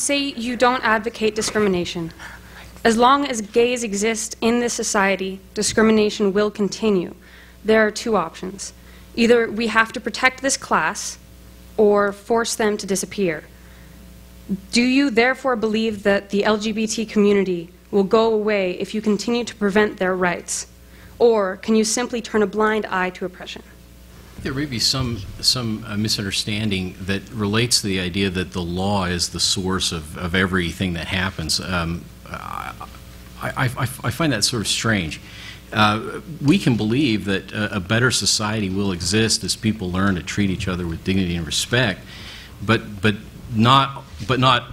Say you don't advocate discrimination. As long as gays exist in this society, discrimination will continue. There are two options. Either we have to protect this class or force them to disappear. Do you therefore believe that the LGBT community will go away if you continue to prevent their rights? Or can you simply turn a blind eye to oppression? There may be some misunderstanding that relates to the idea that the law is the source of everything that happens. I find that sort of strange. We can believe that a better society will exist as people learn to treat each other with dignity and respect, but not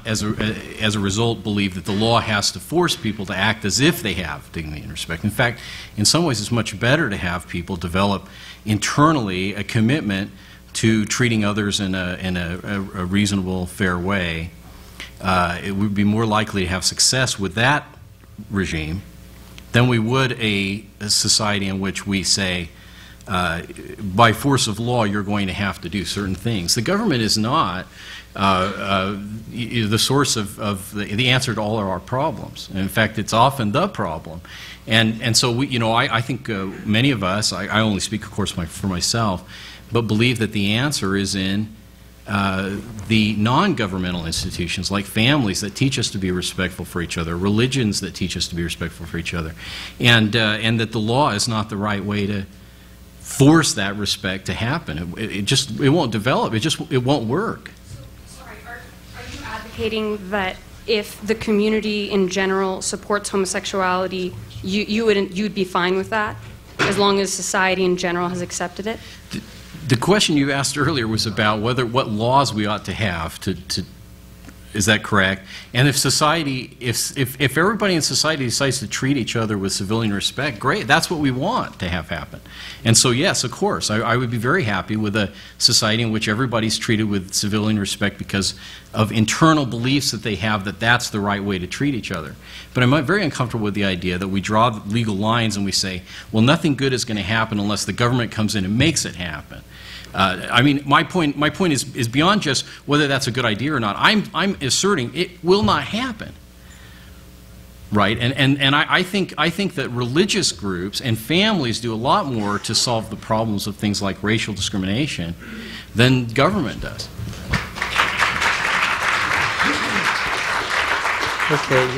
as a result believe that the law has to force people to act as if they have dignity and respect. In fact, in some ways it's much better to have people develop internally a commitment to treating others in a reasonable, fair way. It would be more likely to have success with that regime than we would a society in which we say, by force of law, you're going to have to do certain things. The government is not the source of the answer to all of our problems. In fact, it's often the problem. And so we, I think many of us, I only speak, of course, for myself, but believe that the answer is in the non-governmental institutions like families that teach us to be respectful for each other, religions that teach us to be respectful for each other, and that the law is not the right way to force that respect to happen. It won't develop. It won't work. So, sorry, are you advocating that if the community in general supports homosexuality, you'd be fine with that, as long as society in general has accepted it? The question you asked earlier was about what laws we ought to have to is that correct? And if society, if everybody in society decides to treat each other with civilian respect, great, that's what we want to have happen. And so yes, of course, I would be very happy with a society in which everybody's treated with civilian respect because of internal beliefs that they have that that's the right way to treat each other. But I'm very uncomfortable with the idea that we draw the legal lines and we say, well, nothing good is going to happen unless the government comes in and makes it happen. I mean, my point is beyond just whether that's a good idea or not. I'm asserting it will not happen, right? And I think that religious groups and families do a lot more to solve the problems of things like racial discrimination than government does. Okay.